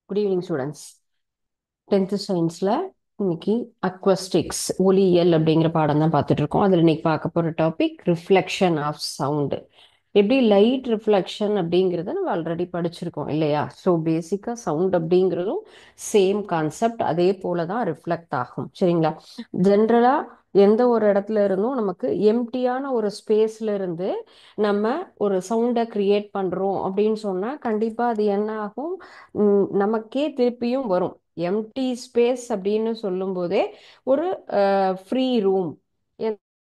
Good evening students. 10th சயின்ஸில் இன்னைக்கு acoustics ஒலியியல் அப்படிங்கிற பாடம் தான் பார்த்துட்டு இருக்கோம். அதில் இன்னைக்கு பார்க்க போகிற டாபிக் ரிஃப்ளெக்ஷன் ஆஃப் சவுண்டு. எப்படி லைட் ரிஃப்ளெக்ஷன் அப்படிங்கிறத நம்ம ஆல்ரெடி படிச்சிருக்கோம் இல்லையா? ஸோ பேசிக்காக சவுண்ட் அப்படிங்கிறதும் சேம் கான்செப்ட், அதே போல தான் ரிஃப்ளெக்ட் ஆகும். சரிங்களா? ஜென்ரலாக எந்த ஒரு இடத்துல இருந்தும் நமக்கு எம்டியான ஒரு ஸ்பேஸ்ல இருந்து நம்ம ஒரு சவுண்டை கிரியேட் பண்றோம் அப்படின்னு சொன்னா கண்டிப்பா அது என்ன ஆகும்? நமக்கே திருப்பியும் வரும். எம்டி ஸ்பேஸ் அப்படின்னு சொல்லும் போதே ஒரு ஃப்ரீ ரூம்,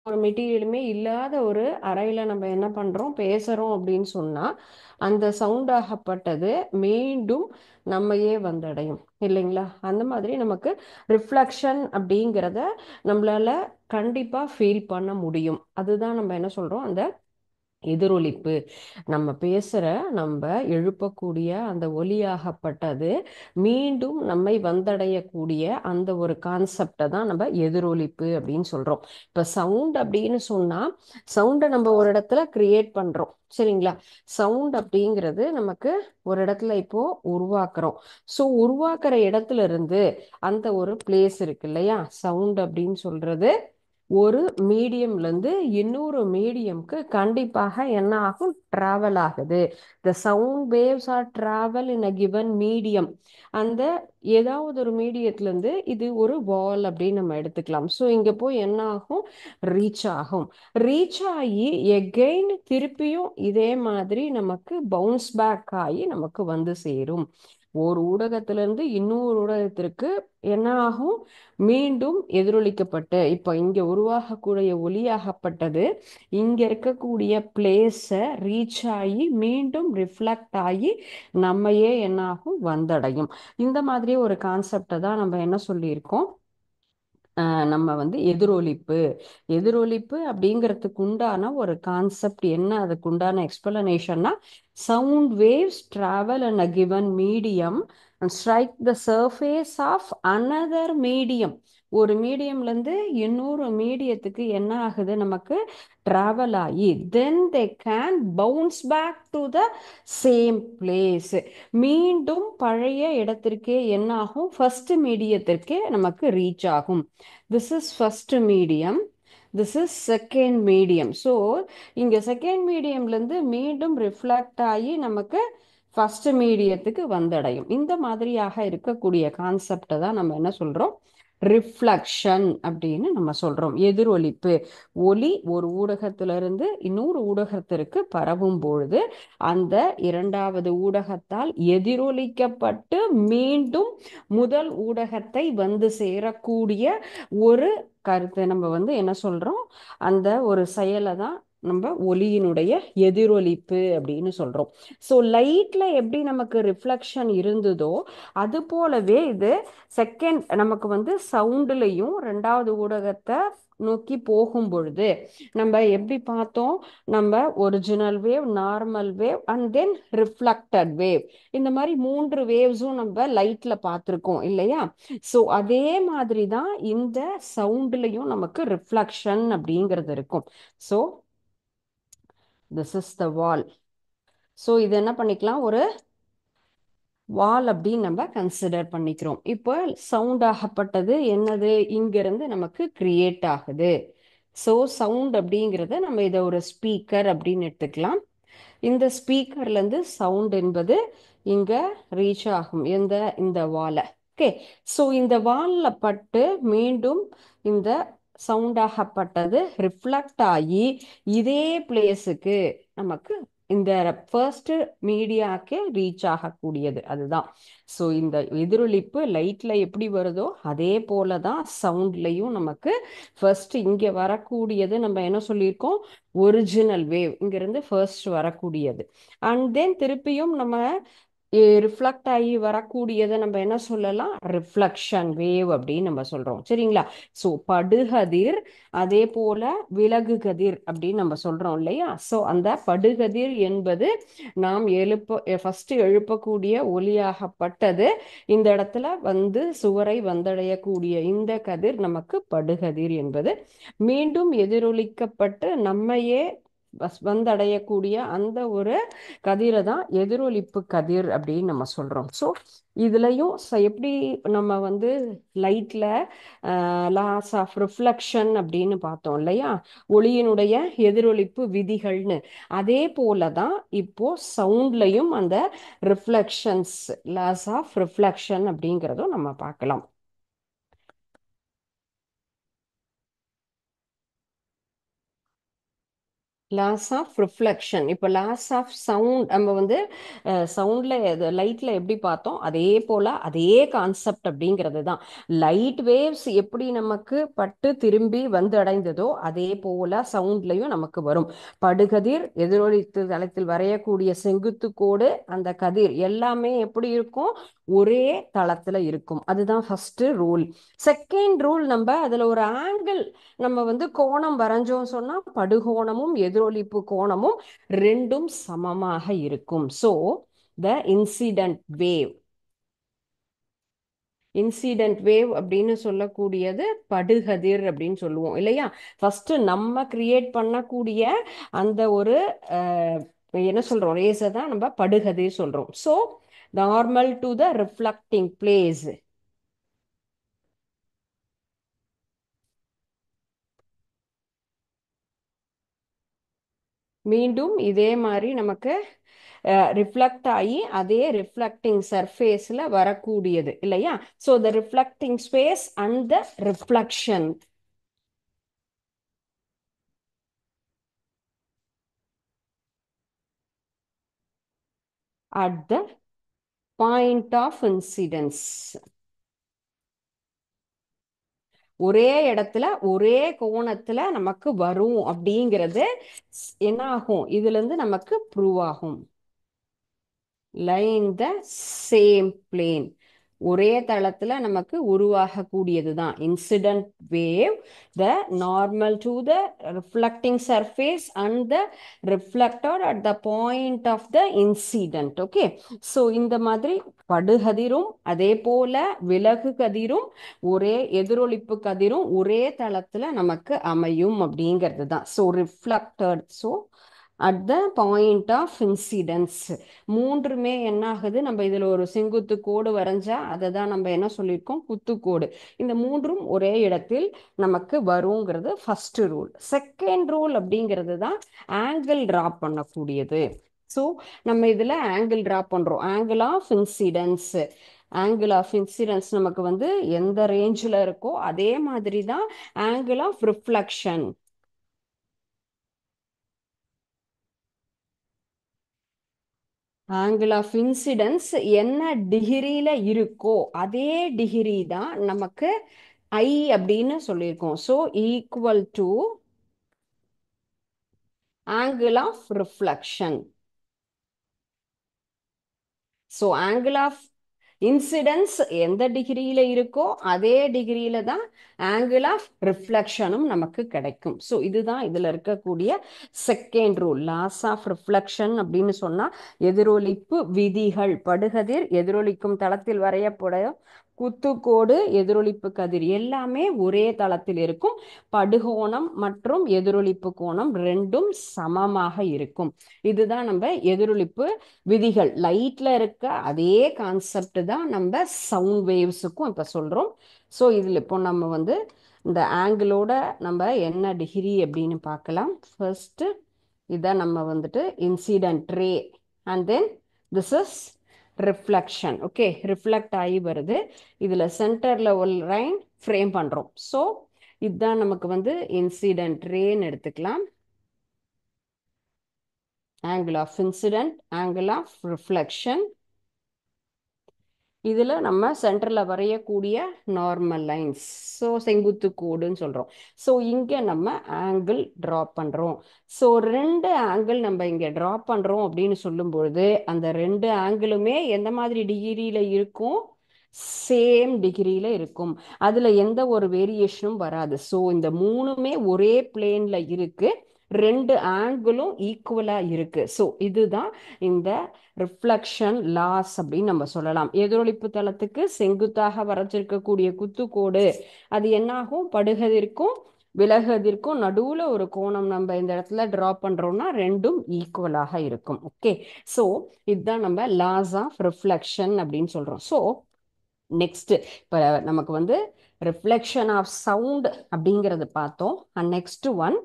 ஒரு மெட்டீரியலுமே இல்லாத ஒரு அறையில நம்ம என்ன பண்றோம், பேசுறோம் அப்படின்னு சொன்னா அந்த சவுண்ட் ஆகப்பட்டது மீண்டும் நம்மையே வந்தடையும் இல்லைங்களா? அந்த மாதிரி நமக்கு ரிஃப்ளெக்ஷன் அப்படிங்கிறத நம்மளால கண்டிப்பா ஃபீல் பண்ண முடியும். அதுதான் நம்ம என்ன சொல்றோம், அந்த எதிரொலிப்பு. நம்ம பேசுற, நம்ம எழுப்பக்கூடிய அந்த ஒலியாகப்பட்டது மீண்டும் நம்மை வந்தடையக்கூடிய அந்த ஒரு கான்செப்டை தான் நம்ம எதிரொலிப்பு அப்படின்னு சொல்றோம். இப்ப சவுண்ட் அப்படின்னு சொன்னா சவுண்டை நம்ம ஒரு இடத்துல கிரியேட் பண்றோம். சரிங்களா? சவுண்ட் அப்படிங்கிறது நமக்கு ஒரு இடத்துல இப்போ உருவாக்குறோம். ஸோ உருவாக்குற இடத்துல இருந்து அந்த ஒரு பிளேஸ் இருக்கு இல்லையா? சவுண்ட் அப்படின்னு சொல்றது ஒரு மீடியம்ல இருந்து இன்னொரு மீடியம்க்கு கண்டிப்பாக என்ன ஆகும், டிராவல் ஆகுது. The sound waves are travel in a given medium. அந்த ஏதாவது ஒரு மீடியத்துல இருந்து இது ஒரு வால் அப்படின்னு நம்ம எடுத்துக்கலாம். ஸோ இங்க போய் என்ன ஆகும், ரீச் ஆகும். ரீச் ஆகி எகெயின் திருப்பியும் இதே மாதிரி நமக்கு பவுன்ஸ் பேக் ஆகி நமக்கு வந்து சேரும். ஒரு ஊடகத்திலிருந்து இன்னொரு ஊடகத்திற்கு என்ன ஆகும், மீண்டும் எதிரொலிக்கப்பட்டு இப்போ இங்க உருவாகக்கூடிய ஒலியாகப்பட்டது இங்க இருக்கக்கூடிய பிளேஸை ரீச் ஆகி மீண்டும் ரிஃப்ளெக்ட் ஆகி நம்மையே என்ன ஆகும், வந்தடையும். இந்த மாதிரி ஒரு கான்செப்டை தான் நம்ம என்ன சொல்லியிருக்கோம், நம்ம வந்து எதிரொலிப்பு. எதிரொலிப்பு அப்படிங்கிறதுக்கு உண்டான ஒரு கான்செப்ட் என்ன, அதுக்கு உண்டான எக்ஸ்பிளனேஷன்னா, sound waves travel in a given medium and strike the surface of another medium. ஒரு மீடியம்ல இருந்து இன்னொரு மீடியத்துக்கு என்ன ஆகுது, நமக்கு டிராவல் ஆகி then they can bounce back to the same place. மீண்டும் பழைய இடத்திற்கே என்ன ஆகும், ஃபர்ஸ்ட் மீடியத்திற்கே நமக்கு ரீச் ஆகும். This is first medium, this is second medium. So இங்கே செகண்ட் மீடியம்லேருந்து மீண்டும் ரிஃப்ளெக்ட் ஆகி நமக்கு ஃபர்ஸ்ட் மீடியத்துக்கு வந்தடையும். இந்த மாதிரியாக இருக்கக்கூடிய கான்செப்டை தான் நம்ம என்ன சொல்கிறோம், ரிஃப்ளக்ஷன் அப்படின்னு நம்ம சொல்கிறோம். எதிரொலிப்பு. ஒலி ஒரு ஊடகத்திலிருந்து இன்னொரு ஊடகத்திற்கு பரவும் பொழுது அந்த இரண்டாவது ஊடகத்தால் எதிரொலிக்கப்பட்டு மீண்டும் முதல் ஊடகத்தை வந்து சேரக்கூடிய ஒரு கருத்தை நம்ம வந்து என்ன சொல்றோம், அந்த ஒரு செயலை தான் நம்ம ஒலியினுடைய எதிரொலிப்பு அப்படின்னு சொல்றோம். ஸோ லைட்ல எப்படி நமக்கு ரிஃப்ளெக்ஷன் இருந்ததோ அது போலவே இது செகண்ட் நமக்கு வந்து சவுண்டுலையும் ரெண்டாவது ஊடகத்தை நோக்கி போகும் பொழுது நம்ம எப்படி பார்த்தோம், நம்ம original wave, normal wave and then reflected wave, இந்த மாதிரி மூன்று வேவ்ஸும் நம்ம லைட்ல பார்த்துருக்கோம் இல்லையா? ஸோ அதே மாதிரி தான் இந்த சவுண்ட்லையும் நமக்கு ரிஃப்ளெக்ஷன் அப்படிங்கிறது இருக்கும். So this is the wall. So இது என்ன பண்ணிக்கலாம், ஒரு வால் அப்படின்னு நம்ம கன்சிடர் பண்ணிக்கிறோம். இப்போ சவுண்ட் ஆகப்பட்டது என்னது, இங்கிருந்து நமக்கு கிரியேட் ஆகுது. ஸோ சவுண்ட் அப்படிங்கிறத நம்ம இதை ஒரு ஸ்பீக்கர் அப்படின்னு எடுத்துக்கலாம். இந்த ஸ்பீக்கர்லேருந்து சவுண்ட் என்பது இங்க ரீச் ஆகும் இந்த வாலை. ஓகே. ஸோ இந்த வாலில் பட்டு மீண்டும் இந்த சவுண்ட் ஆகப்பட்டது ரிஃப்ளெக்ட் ஆகி இதே பிளேஸுக்கு நமக்கு இந்த ஃபர்ஸ்ட் மீடியாக்கே ரீச் ஆகக்கூடியது அதுதான். ஸோ இந்த எதிரொலிப்பு லைட்ல எப்படி வருதோ அதே போல தான் சவுண்ட்லையும் நமக்கு ஃபர்ஸ்ட் இங்கே வரக்கூடியது நம்ம என்ன சொல்லியிருக்கோம், ஒரிஜினல் வேவ் இங்கிருந்து ஃபர்ஸ்ட் வரக்கூடியது. அண்ட் தென் திருப்பியும் நம்ம ரிஃப்ளெக்ட் ஆகி வரக்கூடியதை நம்ம என்ன சொல்லலாம், ரிஃப்ளெக்ஷன் வேவ் அப்படின்னு நம்ம சொல்றோம். சரிங்களா? ஸோ படுகதிர், அதே போல விலகு கதிர் அப்படின்னு நம்ம சொல்றோம் இல்லையா? ஸோ அந்த படுகதிர் என்பது நாம் ஃபர்ஸ்ட் எழுப்பக்கூடிய ஒலியாகப்பட்டது இந்த இடத்துல வந்து சுவரை வந்தடையக்கூடிய இந்த கதிர் நமக்கு படுகதிர் என்பது மீண்டும் எதிரொலிக்கப்பட்டு நம்மையே வந்தடையக்கூடிய அந்த ஒரு கதிரை தான் எதிரொலிப்பு கதிர் அப்படின்னு நம்ம சொல்றோம். ஸோ இதுலயும் எப்படி நம்ம வந்து லைட்ல லாஸ் ஆஃப் ரிஃப்ளெக்ஷன் அப்படின்னு பார்த்தோம் இல்லையா, ஒளியினுடைய எதிரொலிப்பு விதிகள்னு, அதே போல தான் இப்போ சவுண்ட்லயும் அந்த ரிஃப்ளெக்ஷன்ஸ், லாஸ் ஆஃப் ரிஃப்ளெக்ஷன் அப்படிங்கிறதும் நம்ம பார்க்கலாம். Laws of reflection. இப்போ லாஸ் ஆஃப் சவுண்ட் நம்ம வந்து சவுண்ட்ல லைட்ல எப்படி பார்த்தோம், அதே போல அதே கான்செப்ட் அப்படிங்கிறது தான். லைட் வேவ்ஸ் எப்படி நமக்கு பட்டு திரும்பி வந்து அடைந்ததோ அதே போல சவுண்ட்லயும் நமக்கு வரும். படுகதிர், எதிரொலித்து தளத்தில் வரையக்கூடிய செங்குத்து கோடு, அந்த கதிர் எல்லாமே எப்படி இருக்கும், ஒரே தளத்துல இருக்கும். அதுதான் ஃபர்ஸ்ட் ரூல். செகண்ட் ரூல், நம்ம அதுல ஒரு ஆங்கிள் நம்ம வந்து கோணம் வரைஞ்சோம் சொன்னா படுகோணமும் எதிரொலிப்பு கோணமும் ரெண்டும் சமமாக இருக்கும். ஸோ த இன்சிடென்ட் வேவ் அப்படின்னு சொல்லக்கூடியது படுகதிர் அப்படின்னு சொல்லுவோம் இல்லையா. ஃபர்ஸ்ட் நம்ம கிரியேட் பண்ணக்கூடிய அந்த ஒரு என்ன சொல்றோம், ரேஸை தான் நம்ம படுகதிர் சொல்றோம். So normal to the reflecting place. மீண்டும் இதே மாதிரி நமக்கு ரிஃப்ளெக்ட் ஆகி அதே ரிஃப்ளெக்டிங் சர்ஃபேஸில் வரக்கூடியது இல்லையா. So the reflecting space and the reflection at the point of incidence. ஒரே இடத்துல ஒரே கோணத்துல நமக்கு வரும் அப்படிங்கிறது என்ன ஆகும், இதுல இருந்து நமக்கு ப்ரூவ் ஆகும். லைன் த சேம் பிளேன், ஒரே தளத்துல நமக்கு உருவாகக்கூடியது தான் incident wave. The normal to the reflecting surface and the reflected at the point of the incident. Okay. So இந்த மாதிரி படுகதிரும் அதே போல விலகு கதிரும் ஒரே எதிரொலிப்பு கதிரும் ஒரே தளத்துல நமக்கு அமையும் அப்படிங்கிறது தான். So reflected, so at the point of incidence. மூன்றுமே என்ன ஆகுது, நம்ம இதுல ஒரு செங்குத்து கோடு வரைஞ்சா அதை தான் நம்ம என்ன சொல்லியிருக்கோம், குத்துக்கோடு. இந்த மூன்றும் ஒரே இடத்தில் நமக்கு வருங்கிறது ஃபர்ஸ்ட் ரூல். செகண்ட் ரூல் அப்படிங்கிறது தான் ஆங்கிள் டிரா பண்ணக்கூடியது. ஸோ நம்ம இதுல ஆங்கிள் டிரா பண்றோம். Angle of incidence, angle of incidence நமக்கு வந்து எந்த ரேஞ்சில் இருக்கோ அதே மாதிரி தான் angle of reflection. Angle of incidence என்ன டிகிரியில இருக்கோ அதே டிகிரி தான் நமக்கு ஐ அப்படின்னு சொல்லியிருக்கோம். So equal to angle of reflection. So angle of incidence எந்த டிகிரியில இருக்கோ அதே டிகிரியில தான் ஆங்கிள் ஆஃப் ரிஃப்ளெக்ஷனும் நமக்கு கிடைக்கும். ஸோ இதுதான் இதுல இருக்கக்கூடிய second rule. Laws of reflection அப்படின்னு சொன்னா எதிரொலிப்பு விதிகள், படுகதிர் எதிரொலிக்கும் தளத்தில் வரையப்படும் குத்துக்கோடு, எதிரொலிப்பு கதிர் எல்லாமே ஒரே தளத்தில் இருக்கும். படுகோணம் மற்றும் எதிரொலிப்பு கோணம் ரெண்டும் சமமாக இருக்கும். இதுதான் நம்ம எதிரொலிப்பு விதிகள். லைட்ல இருக்க அதே கான்செப்ட் தான் நம்ம சவுண்ட் வேவ்ஸுக்கும் இப்ப சொல்றோம். ஸோ இதுல இப்போ நம்ம வந்து இந்த ஆங்கிளோட நம்ம என்ன டிகிரி அப்படின்னு பார்க்கலாம். ஃபர்ஸ்ட் இதான் நம்ம வந்துட்டு incident ray and then this is reflection. Okay, reflect ஆகி வருது. இதுல சென்டர்ல ஒரு லைன் ஃப்ரேம் பண்றோம். ஸோ இதுதான் நமக்கு வந்து இன்சிடென்ட் ரேன்னு எடுத்துக்கலாம். Angle of incident, angle of reflection. இதுல நம்ம சென்டர்ல வரையக்கூடிய நார்மல் லைன்ஸ், ஸோ செங்குத்து கோடுன்னு சொல்றோம். ஸோ இங்க நம்ம ஆங்கிள் டிரா பண்றோம். ஸோ ரெண்டு ஆங்கிள் நம்ம இங்க டிரா பண்றோம் அப்படின்னு சொல்லும் பொழுது அந்த ரெண்டு ஆங்கிளுமே எந்த மாதிரி டிகிரியில இருக்கும், சேம் டிகிரியில இருக்கும். அதுல எந்த ஒரு வேரியேஷனும் வராது. ஸோ இந்த மூணுமே ஒரே பிளேன்ல இருக்கு, ரெண்டு ஆங்கிளும் ஈக்குவலா இருக்கு. ஸோ இதுதான் இந்த ரிஃப்ளெக்ஷன் லாஸ் அப்படின்னு நம்ம சொல்லலாம். எதிரொலிப்பு தளத்துக்கு செங்குத்தாக வரைஞ்சிருக்கக்கூடிய குத்துக்கோடு அது என்னாகும், படுகதிருக்கும் விலகுவதற்கும் நடுவுல ஒரு கோணம் நம்ம இந்த இடத்துல டிரா பண்றோம்னா ரெண்டும் ஈக்குவலாக இருக்கும். ஓகே, ஸோ இதுதான் நம்ம லாஸ் ஆஃப் ரிஃப்ளெக்ஷன் அப்படின்னு சொல்றோம். ஸோ நெக்ஸ்ட் இப்போ நமக்கு வந்து ரிஃப்ளெக்ஷன் ஆஃப் சவுண்ட் அப்படிங்கிறது பார்த்தோம். And next one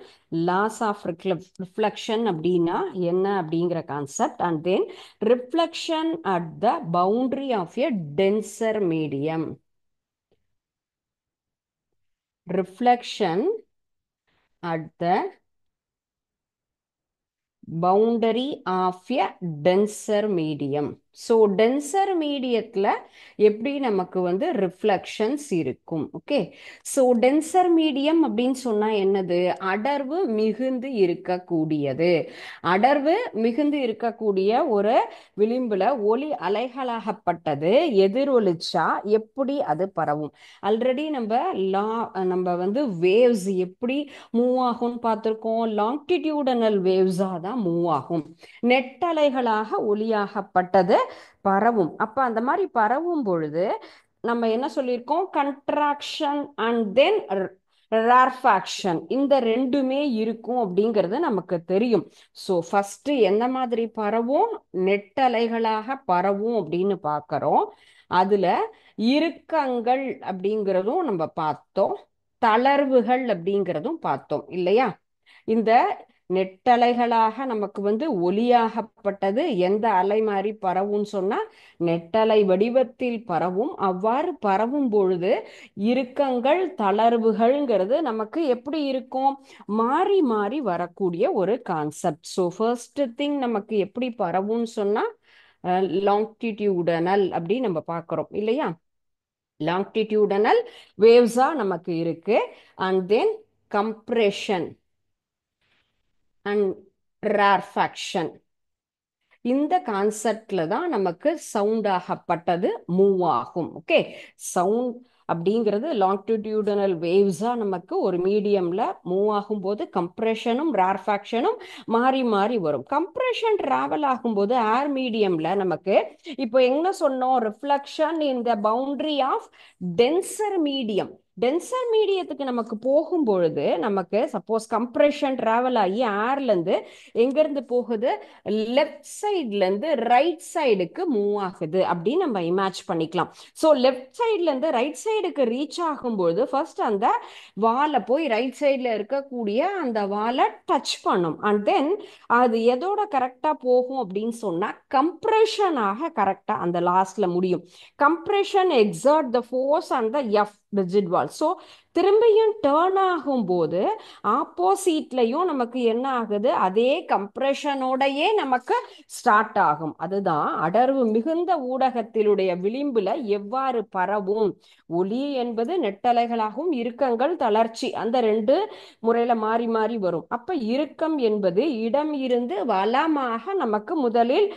laws of reflection அப்படின்னா என்ன அப்படிங்கிற concept. And then reflection at the boundary of a denser medium. Reflection at the boundary of a denser medium. So denser மீடியத்தில் எப்படி நமக்கு வந்து ரிஃப்ளெக்ஷன்ஸ் இருக்கும். ஓகே, ஸோ டென்சர் மீடியம் அப்படின்னு சொன்னால் என்னது? அடர்வு மிகுந்து இருக்கக்கூடியது. அடர்வு மிகுந்து இருக்கக்கூடிய ஒரு விளிம்பில் ஒளி அலைகளாகப்பட்டது எதிரொலிச்சா எப்படி அது பரவும்? ஆல்ரெடி நம்ம வந்து வேவ்ஸ் எப்படி மூவ் ஆகும்னு பார்த்துருக்கோம். லாங்கிடியூடனல் வேவ்ஸாக தான் மூவ் ஆகும். நெட்டலைகளாக ஒளியாகப்பட்டது பரவும். அப்ப அந்த மாதிரி பரவும் பொழுது நம்ம என்ன சொல்லியிருக்கோம்? கண்ட்ராக்ஷன் அண்ட் தென் ரேர்ஃபேக்ஷன், இந்த ரெண்டுமே இருக்கும் அப்படிங்கிறது நமக்கு தெரியும். ஸோ ஃபர்ஸ்ட் எந்த மாதிரி பரவும்? நெட்டலைகளாக பரவும் அப்படின்னு பார்க்கறோம். அதுல இறுக்கங்கள் அப்படிங்கிறதும் நம்ம பார்த்தோம், தளர்வுகள் அப்படிங்கிறதும் பார்த்தோம் இல்லையா? இந்த நெட்டலைகளாக நமக்கு வந்து ஒளியாகப்பட்டது எந்த அலை மாதிரி பரவும்னு சொன்னா நெட்டலை வடிவத்தில் பரவும். அவ்வாறு பரவும் பொழுது இறுக்கங்கள் தளர்வுகள்ங்கிறது நமக்கு எப்படி இருக்கும்? மாறி மாறி வரக்கூடிய ஒரு கான்செப்ட். ஸோ ஃபர்ஸ்ட் திங் நமக்கு எப்படி பரவும்னு சொன்னா லாங்கிடியூடனல் அப்படி நம்ம பார்க்கிறோம் இல்லையா? லாங்கிடியூடனல் வேவ்ஸா நமக்கு இருக்கு. அண்ட் தென் கம்ப்ரெஷன் அண்ட் ரேர்ஃபேக்ஷன், இந்த கான்செப்ட்ல தான் நமக்கு சவுண்ட் ஆகப்பட்டது மூவ் ஆகும். ஓகே, சவுண்ட் அப்படிங்கிறது லாங்கிடியூடனல் வேவ்ஸா நமக்கு ஒரு மீடியம்ல மூவ் ஆகும்போது கம்ப்ரெஷனும் ரேர்ஃபேக்ஷனும் மாறி மாறி வரும். கம்ப்ரெஷன் டிராவல் ஆகும்போது ஏர் மீடியம்ல நமக்கு இப்போ என்ன சொன்னோம்? Reflection in the boundary of denser medium. Denser மீடியத்துக்கு நமக்கு போகும்பொழுது நமக்கு சப்போஸ் கம்ப்ரெஷன் டிராவல் ஆகி ஏர்ல இருந்து எங்க இருந்து போகுது? லெஃப்ட் சைட்ல இருந்து ரைட் சைடுக்கு மூவ் ஆகுது அப்படின்னு நம்ம இமேஜ் பண்ணிக்கலாம். ஸோ லெஃப்ட் சைட்ல இருந்து ரைட் சைடுக்கு ரீச் ஆகும்போது ஃபர்ஸ்ட் அந்த வாலை போய் ரைட் சைட்ல இருக்கக்கூடிய அந்த வாலை டச் பண்ணும். அண்ட் தென் அது எதோட கரெக்டா போகும் அப்படின்னு சொன்னா கம்ப்ரெஷனாக கரெக்டா அந்த லாஸ்ட்ல முடியும். Compression exert the force and the F rigid wall. So திரும்பியும் டேர்ன் ஆகும்போது ஆப்போசிட்லையும் நமக்கு என்ன ஆகுது? அதே கம்ப்ரெஷனோடையே நமக்கு ஸ்டார்ட் ஆகும். அதுதான் அடர்வு மிகுந்த ஊடகத்திலுடைய விளிம்புல எவ்வாறு பரவும். ஒளி என்பது நெட்டலைகளாகவும் இறுக்கங்கள் தளர்ச்சி, அந்த ரெண்டு முறையில மாறி மாறி வரும். அப்ப இறுக்கம் என்பது இடம் இருந்து வலமாக நமக்கு முதலில்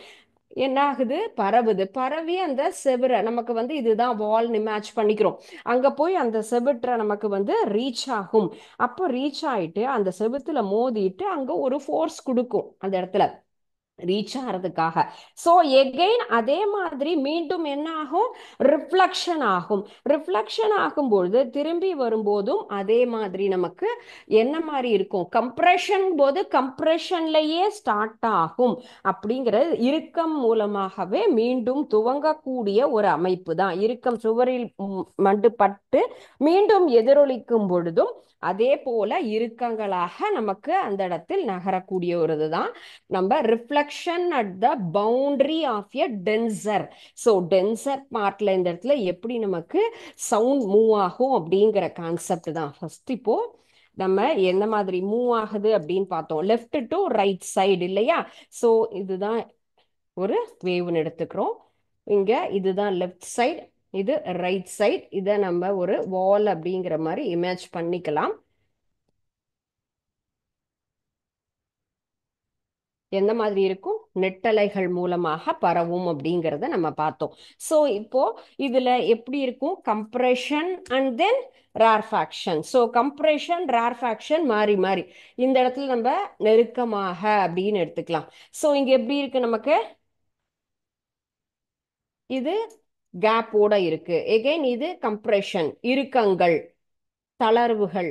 என்ன ஆகுது? பரவுது. பரவி அந்த செவுரை நமக்கு வந்து இதுதான் வால்னு மேட்ச் பண்ணிக்கிறோம். அங்க போய் அந்த செவுற்ற நமக்கு வந்து ரீச் ஆகும். அப்போ ரீச் ஆயிட்டு அந்த செவுத்துல மோதிட்டு அங்க ஒரு ஃபோர்ஸ் கொடுக்கும் அந்த இடத்துல ரீச் ஆகிறதுக்காக. ஸோ எகெயின் அதே மாதிரி மீண்டும் என்ன ஆகும்? ரிஃப்ளெக்ஷன் ஆகும். ரிஃப்ளெக்ஷன் ஆகும்பொழுது திரும்பி வரும்போதும் அதே மாதிரி நமக்கு என்ன மாதிரி இருக்கும்? கம்ப்ரெஷன் போது கம்ப்ரெஷன்லயே ஸ்டார்ட் ஆகும். அப்படிங்கிறது இறுக்கம் மூலமாகவே மீண்டும் துவங்கக்கூடிய ஒரு அமைப்பு தான். இறுக்கம் சுவரில் மண்டுபட்டு மீண்டும் எதிரொலிக்கும் பொழுதும் அதே போல இறுக்கங்களாக நமக்கு அந்த இடத்தில் நகரக்கூடிய ஒரு இதுதான் நம்ம reflection at the boundary of a denser. So denser பார்ட்ல இந்த இடத்துல எப்படி நமக்கு சவுண்ட் மூவ் ஆகும் அப்படிங்கிற கான்செப்ட் தான். ஃபர்ஸ்ட் இப்போ நம்ம எந்த மாதிரி மூவ் ஆகுது அப்படின்னு பார்த்தோம். லெஃப்ட் டு ரைட் சைடு இல்லையா? ஸோ இதுதான் ஒரு வேவ்னு எடுத்துக்கிறோம். இங்க இதுதான் லெஃப்ட் சைடு, இது ரைட் சைடு. இதை நம்ம ஒரு வால் அப்படிங்கிற மாதிரி இமேஜ் பண்ணிக்கலாம். எந்த மாதிரி இருக்கும்? நெட்டலைகள் மூலமாக பரவும் அப்படிங்கிறத நம்ம பார்த்தோம். ஸோ இப்போ இதுல எப்படி இருக்கும்? Compression and then rarefaction. So compression rarefaction மாறி மாறி இந்த இடத்துல நம்ம நெருக்கமாக அப்படின்னு எடுத்துக்கலாம். ஸோ இங்க எப்படி இருக்கு நமக்கு? இது கேப்போட இருக்கு. எகைன் இது கம்ப்ரெஷன், இறுக்கங்கள், தளர்வுகள்.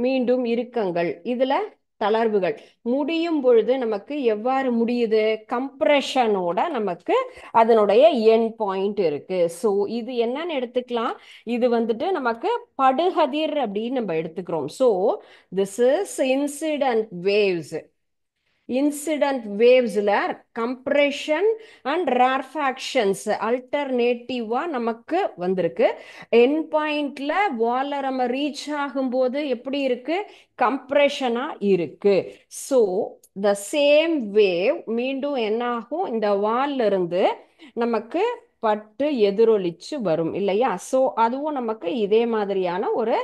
மீண்டும் இறுக்கங்கள், இதுல தளர்வுகள் முடியும் பொழுது நமக்கு எவ்வாறு முடியுது? கம்ப்ரெஷனோட நமக்கு அதனுடைய எண்ட் பாயிண்ட் இருக்கு. ஸோ இது என்னன்னு எடுத்துக்கலாம்? இது வந்துட்டு நமக்கு படுகதிர் அப்படின்னு நம்ம எடுத்துக்கிறோம். So this is incident waves. Incident வேவ்ஸ்ல கம்ப்ரெஷன் அண்ட் ரேர்ஃபேக்ஷன்ஸ் அல்டர்னேட்டிவா நமக்கு வந்திருக்கு. என் பாயிண்ட்ல வால்ல நம்ம ரீச் ஆகும்போது எப்படி இருக்கு? கம்ப்ரெஷனா இருக்கு. ஸோ த சேம் வேவ் மீண்டும் என்ன ஆகும்? இந்த வால்ல இருந்து நமக்கு பட்டு எதிரொலிச்சு வரும் இல்லையா? ஸோ அதுவும் நமக்கு இதே மாதிரியான ஒரு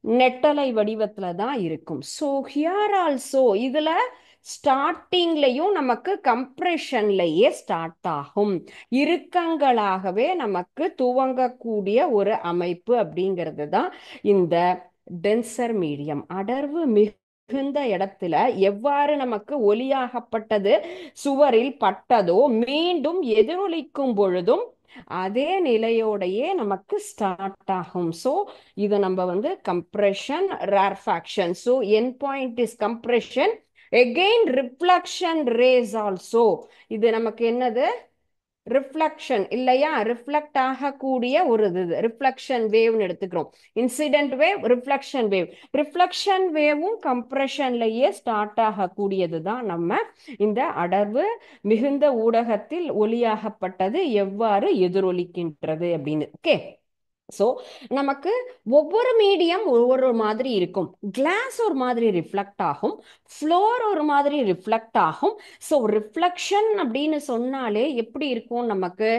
நெட்டலை வடிவத்துல தான் இருக்கும். ஸோ ஹியர் ஆல்சோ இதுல ஸ்டார்டிங்லையும் நமக்கு கம்ப்ரெஷன்லயே ஸ்டார்ட் ஆகும். இறுக்கங்களாகவே நமக்கு துவங்கக்கூடிய ஒரு அமைப்பு அப்படிங்கிறது தான் இந்த டென்சர் மீடியம். அடர்வு மிகுந்த இடத்துல எவ்வாறு நமக்கு ஒலியாகப்பட்டது சுவரில் பட்டதோ மீண்டும் எதிரொலிக்கும் பொழுதும் அதே நிலையோடையே நமக்கு ஸ்டார்ட் ஆகும். ஸோ இதை நம்ம வந்து compression rarefaction. So end point is compression, again reflection rays also. இது நமக்கு என்னது? ரிஃப்ளக்ஷன் இல்லையா? ரிஃப்ளெக்ட் ஆகக்கூடிய ஒரு இது ரிஃப்ளக்ஷன் வேவ்னு எடுத்துக்கிறோம். Incident wave, reflection wave. Reflection வேவும் கம்ப்ரெஷன்லயே ஸ்டார்ட் ஆகக்கூடியது தான் நம்ம இந்த அடர்வு மிகுந்த ஊடகத்தில் ஒலியாகப்பட்டது எவ்வாறு எதிரொலிக்கின்றது அப்படின்னு. ஓகே, ஸோ நமக்கு ஒவ்வொரு மீடியம் ஒவ்வொரு மாதிரி இருக்கும். கிளாஸ் ஒரு மாதிரி ரிஃப்ளெக்ட் ஆகும், ஃப்ளோர் ஒரு மாதிரி ரிஃப்ளெக்ட் ஆகும். ஸோ ரிஃப்ளெக்ஷன் அப்படின்னு சொன்னாலே எப்படி இருக்கும்? நமக்கு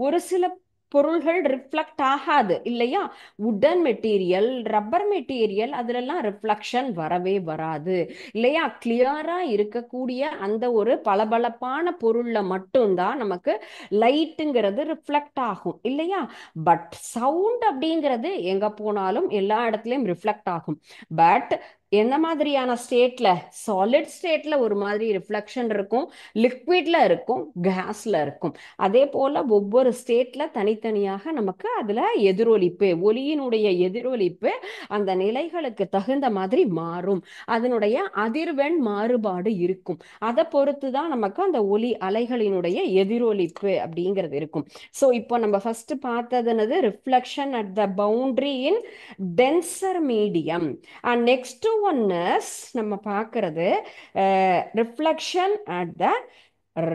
ஒரு சில பொருள்கள் ரிஃப்ளெக்ட் ஆகாது இல்லையா? உடன் மெட்டீரியல், ரப்பர் மெட்டீரியல், அதுலலாம் ரிஃப்ளெக்ஷன் வரவே வராது இல்லையா? கிளியரா இருக்கக்கூடிய அந்த ஒரு பளபளப்பான பொருள்ல மட்டும்தான் நமக்கு லைட்டுங்கிறது ரிஃப்ளெக்ட் ஆகும் இல்லையா? பட் சவுண்ட் அப்படிங்கிறது எங்க போனாலும் எல்லா இடத்துலயும் ரிஃப்ளெக்ட் ஆகும். பட் என்ன மாதிரியான ஸ்டேட்ல? சாலிட் ஸ்டேட்ல ஒரு மாதிரி ரிஃப்ளெக்ஷன் இருக்கும், லிக்விட்ல இருக்கும், கேஸ்ல இருக்கும். அதே போல ஒவ்வொரு ஸ்டேட்ல தனித்தனியாக நமக்கு அதுல எதிரொலிப்பு, ஒலியினுடைய எதிரொலிப்பு அந்த நிலைகளுக்கு தகுந்த மாதிரி மாறும். அதனுடைய அதிர்வெண் மாறுபாடு இருக்கும். அதை பொறுத்து தான் நமக்கு அந்த ஒலி அலைகளினுடைய எதிரொலிப்பு அப்படிங்கிறது இருக்கும். ஸோ இப்போ நம்ம ஃபர்ஸ்ட் பார்த்தது என்னது? Reflection at the boundary in tensor medium. And next one is நம்ம பார்க்கறது reflection at the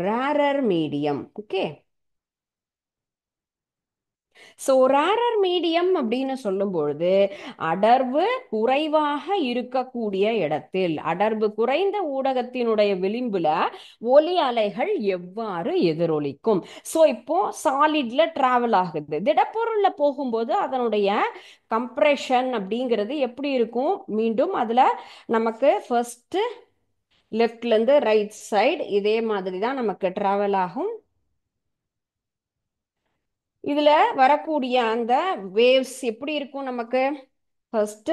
rarer medium. Okay, so rarer medium அப்படின்னு சொல்லும் பொழுது அடர்வு குறைவாக இருக்கக்கூடிய இடத்தில், அடர்வு குறைந்த ஊடகத்தினுடைய விளிம்புல ஒலி அலைகள் எவ்வாறு எதிரொலிக்கும்? ஸோ இப்போ சாலிட்ல டிராவல் ஆகுது, திடப்பொருள்ல போகும்போது அதனுடைய கம்ப்ரெஷன் அப்படிங்கிறது எப்படி இருக்கும்? மீண்டும் அதுல நமக்கு ஃபர்ஸ்ட் லெஃப்ட்ல இருந்து ரைட் சைடு இதே மாதிரி தான் நமக்கு டிராவல் ஆகும். இதுல வரக்கூடிய அந்த வேவ்ஸ் எப்படி இருக்கும்? நமக்கு ஃபர்ஸ்ட்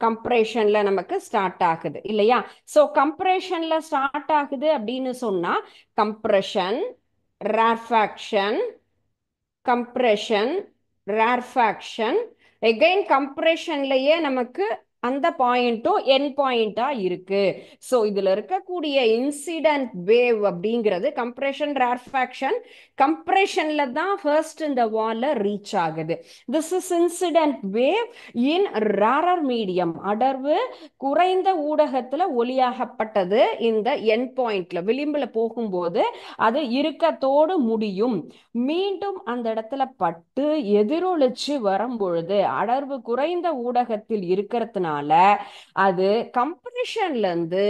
கம்ப்ரெஷன்ல நமக்கு ஸ்டார்ட் ஆகுது இல்லையா? ஸோ கம்ப்ரெஷன்ல ஸ்டார்ட் ஆகுது அப்படின்னு சொன்னா compression, rarefaction, compression, rarefaction, again கம்ப்ரெஷன்லயே நமக்கு அந்த பாயிண்ட்டும் என் பாயிண்டா இருக்கு. ஸோ இதுல இருக்கக்கூடிய இன்சிடென்ட் வேவ் அப்படிங்கிறது கம்ப்ரெஷன், ரேர்ஃபேக்ஷன், கம்ப்ரெஷன்ல தான் ஃபர்ஸ்ட் இந்த வால்ல ரீச் ஆகுது. This is incident wave in rarer medium. அடர்வு குறைந்த ஊடகத்துல ஒலியாகப்பட்டது இந்த என் பாயிண்ட்ல விளிம்புல போகும்போது அது இறுக்கத்தோடு முடியும். மீண்டும் அந்த இடத்துல பட்டு எதிரொலிச்சு வரும் பொழுது அடர்வு குறைந்த ஊடகத்தில் இருக்கிறதுனால அது கம்ப்ரெஷன்ல இருந்து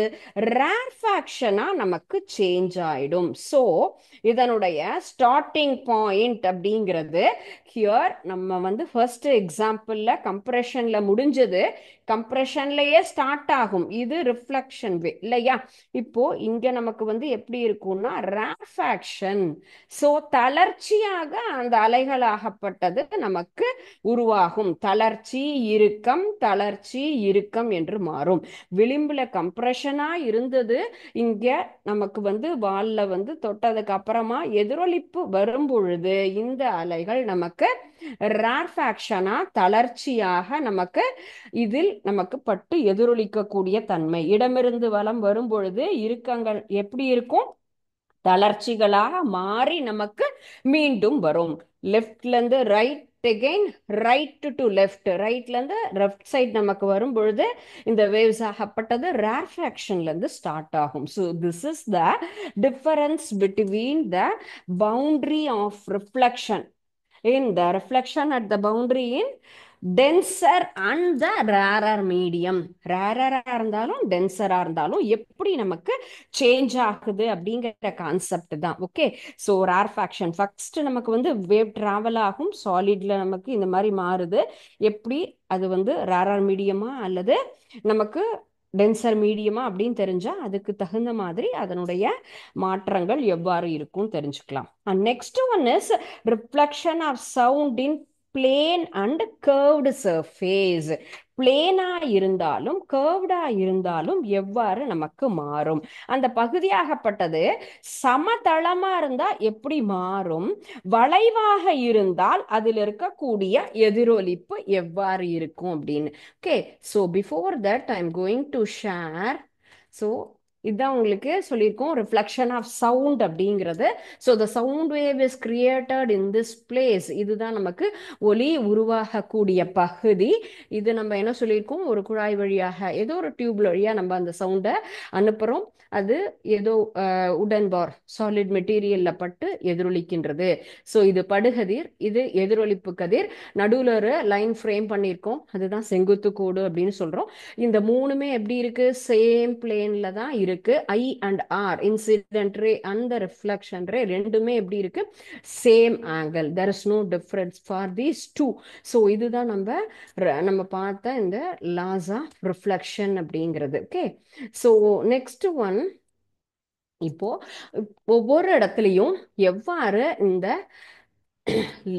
ரேர்ஃபேக்ஷனா நமக்கு சேஞ்ச் ஆயிடும். ஸோ இதனுடைய ஸ்டார்டிங் பாயிண்ட் அப்படிங்கிறது ஹியர் நம்ம வந்து ஃபர்ஸ்ட் எக்ஸாம்பிள்ல கம்ப்ரெஷன்ல முடிஞ்சது, கம்ப்ரெஷன்லயே ஸ்டார்ட் ஆகும். இது ரிஃப்ளெக்ஷன் வே இல்லையா? இப்போ இங்க நமக்கு வந்து எப்படி இருக்கும்னா ரேர்ஃபேக்ஷன். ஸோ தளர்ச்சியாக அந்த அலைகளாகப்பட்டது நமக்கு உருவாகும். தளர்ச்சி, இறுக்கம், தளர்ச்சி, இறுக்கம் என்று மாறும். விளிம்புல கம்ப்ரெஷனா இருந்தது, இங்க நமக்கு வந்து வால்ல வந்து தொட்டதுக்கு அப்புறமா எதிரொலிப்பு வரும் பொழுது இந்த அலைகள் நமக்கு ரேர்ஃபேக்ஷனா தளர்ச்சியாக நமக்கு இதில் நமக்கு பட்டு எதிரொலிக்கக்கூடிய தன்மை. இடமிருந்து வலம் வரும் பொழுது இறுக்கங்கள் எப்படி இருக்கும்? தளர்ச்சிகளாக மாறி நமக்கு மீண்டும் வரும். லெஃப்ட்ல இருந்து right again, right to left, ரைட்ல இருந்து லெஃப்ட் சைட் நமக்கு வரும் பொழுது இந்த வேவ்ஸ் ஆகப்பட்டது ரேர்ஃபேக்ஷன்ல இருந்து ஸ்டார்ட் ஆகும். So this is the difference between the boundary of reflection in the reflection at the boundary in denser and the rarer medium. ரேரரா இருந்தாலும் டென்சரா இருந்தாலும் எப்படி நமக்கு சேஞ்ச் ஆகுது அப்படிங்கிற கான்செப்ட் தான். ஓகே, ஸோ ரேர்ஃபேக்ஷன் ஃபர்ஸ்ட் நமக்கு வந்து வேவ் டிராவல் ஆகும், சாலிட்ல நமக்கு இந்த மாதிரி மாறுது. எப்படி அது வந்து ரேரர் மீடியமா அல்லது நமக்கு டென்சர் மீடியமா அப்படின்னு தெரிஞ்சா அதுக்கு தகுந்த மாதிரி அதனுடைய மாற்றங்கள் எவ்வாறு இருக்கும் தெரிஞ்சுக்கலாம். Next one is reflection of sound in plane and curved surface. பிளேனா இருந்தாலும் கர்வ்டா இருந்தாலும் எவ்வாறு நமக்கு மாறும்? அந்த பகுதியாகப்பட்டது சமதளமா இருந்தா எப்படி மாறும், வளைவாக இருந்தால் அதில் இருக்கக்கூடிய எதிரொலிப்பு எவ்வாறு இருக்கும் அப்படின்னு. Okay, so before that I am going to share. So இதுதான் உங்களுக்கு சொல்லியிருக்கோம் ரிஃப்ளெக்ஷன் ஆஃப் சவுண்ட் அப்படிங்கிறது. So the sound wave is created in this place. இதுதான் நமக்கு ஒலி உருவாகக்கூடிய பகுதி. இது நம்ம என்ன சொல்லியிருக்கோம், ஒரு குழாய் வழியாக ஏதோ ஒரு டியூப் வழியா நம்ம அந்த சவுண்டை அனுப்புறோம். அது ஏதோ உடன் பார் சாலிட் மெட்டீரியல்ல பட்டு எதிரொலிக்கின்றது. ஸோ இது படுகதிர், இது எதிரொலிப்பு கதிர். நடுவில் ஒரு லைன் ஃப்ரேம் பண்ணியிருக்கோம், அதுதான் செங்குத்து கோடு அப்படின்னு சொல்றோம். இந்த மூணுமே எப்படி இருக்கு? சேம் பிளேன்ல தான் இருக்கு. I and R, incident ray and reflection ray, ரெண்டுமே எப்படி இருக்கு? Same angle. There is no difference for these two. So இதுதான் நம்ம பார்த்த இந்த லாஸ் ஆஃப் ரிஃப்ளெக்ஷன் அப்படிங்கிறது. ஓகே, ஸோ நெக்ஸ்ட் ஒன், இப்போ ஒவ்வொரு இடத்துலையும் எவ்வாறு இந்த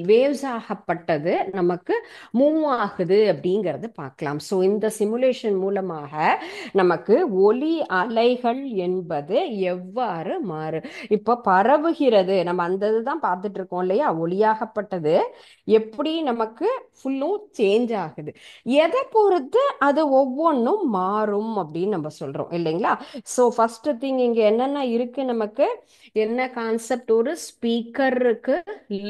வேவ்ஸ் ஆகப்பட்டது நமக்கு மூவ் ஆகுது அப்படிங்கறது பார்க்கலாம். ஸோ இந்த சிமுலேஷன் மூலமாக நமக்கு ஒலி அலைகள் என்பது எவ்வாறு மாறு இப்போ பரவுகிறது, நம்ம அந்த இதுதான் பார்த்துட்டு இருக்கோம் இல்லையா? ஒலியாகப்பட்டது எப்படி நமக்கு ஃபுல்லும் சேஞ்ச் ஆகுது, எதை பொறுத்து அது ஒவ்வொன்றும் மாறும் அப்படின்னு நம்ம சொல்றோம் இல்லைங்களா? ஸோ ஃபர்ஸ்ட் திங் இங்க என்னென்ன இருக்கு, நமக்கு என்ன கான்செப்ட்? ஒரு ஸ்பீக்கர் இருக்கு,